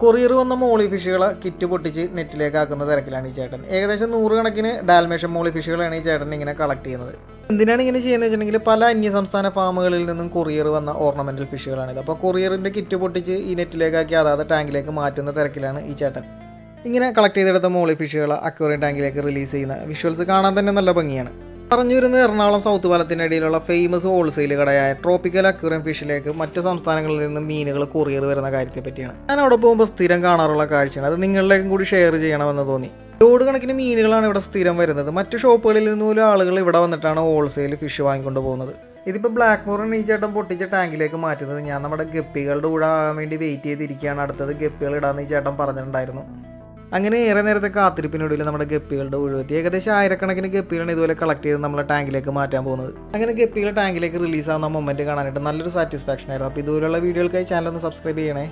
Courier വന്ന മോളി ഫിഷുകളെ kit പൊട്ടിച്ച് നെറ്റിലേക്ക് ആക്കുന്ന തിരക്കിലാണ് ഈ ചേട്ടൻ. ഏകദേശം 100 കണക്കിന് ഡാൽമേഷൻ മോളി ഫിഷുകളാണ് ഈ ചേട്ടൻ ഇങ്ങനെ കളക്ട് ചെയ്യുന്നത്. എന്തിനാണ് ഇങ്ങനെ ചെയ്യുന്നത് വെച്ചിട്ടുണ്ടെങ്കിൽ പല അന്യസംസ്ഥാന ഫാമുകളിൽ നിന്നും കൊറിയർ വന്ന ഓർണമെന്റൽ ഫിഷുകളാണിത്. അപ്പോൾ കൊറിയറിൻ്റെ കിറ്റ് പൊട്ടിച്ച് ഈ നെറ്റിലേക്കാക്കി അതാത് ടാങ്കിലേക്ക് മാറ്റുന്ന തിരക്കിലാണ് ഈ ചേട്ടൻ. ഇങ്ങനെ കളക്ട് ചെയ്തെടുത്ത മോളി ഫിഷുകൾ അക്വേറിയം ടാങ്കിലേക്ക് റിലീസ് ചെയ്യുന്ന വിഷ്വൽസ് കാണാൻ തന്നെ നല്ല ഭംഗിയാണ്. പറഞ്ഞു വരുന്നത് എറണാകുളം സൗത്ത് പാലത്തിനിടയിലുള്ള ഫേമസ് ഹോൾസെയിൽ കടയായ ട്രോപ്പിക്കൽ അക്വേറിയം ഫിഷിലേക്ക് മറ്റ് സംസ്ഥാനങ്ങളിൽ നിന്ന് മീനുകൾ കൊറിയർ വരുന്ന കാര്യത്തെ പറ്റിയാണ് ഞാൻ അവിടെ പോകുമ്പോൾ സ്ഥിരം കാണാറുള്ള കാഴ്ചയാണ്. അത് നിങ്ങളിലേക്കും കൂടി ഷെയർ ചെയ്യണമെന്ന് തോന്നി. ലോഡ് കണക്കിന് മീനുകളാണ് ഇവിടെ സ്ഥിരം വരുന്നത്. മറ്റു ഷോപ്പുകളിൽ നിന്ന് പോലും ആളുകൾ ഇവിടെ വന്നിട്ടാണ് ഹോൾസെയിൽ ഫിഷ് വാങ്ങിക്കൊണ്ട് പോകുന്നത്. ഇതിപ്പോൾ ബ്ലാക്ക് മോറൻ ഈ ചേട്ടൻ പൊട്ടിച്ച ടാങ്കിലേക്ക് മാറ്റുന്നത് ഞാൻ നമ്മുടെ ഗപ്പികളുടെ കൂടെ ആകാൻ വേണ്ടി വെയിറ്റ് ചെയ്തിരിക്കുകയാണ്. അടുത്തത് ഗപ്പികൾ ഇടാമെന്ന് ഈ ചേട്ടൻ പറഞ്ഞിട്ടുണ്ടായിരുന്നു. അങ്ങനെ ഏറെ നേരത്തെ കാത്തിരിപ്പിനൊടുവിൽ നമ്മുടെ ഗപ്പികളുടെ ഒഴിവെത്തി. ഏകദേശം 1000 കണക്കിന് ഗപ്പികളാണ് ഇതുപോലെ കളക്ട് ചെയ്ത് നമ്മളെ ടാങ്കിലേക്ക് മാറ്റാൻ പോകുന്നത്. അങ്ങനെ ഗപ്പികൾ ടാങ്കിലേക്ക് റിലീസ് ആവുന്ന മൊമെന്റ് കാണാനായിട്ട് നല്ലൊരു സാറ്റിസ്ഫാക്ഷൻ ആയിരുന്നു. അപ്പോൾ ഇതുപോലുള്ള വീഡിയോകൾക്കായി ചാനൽ ഒന്ന് സബ്സ്ക്രൈബ് ചെയ്യണേ.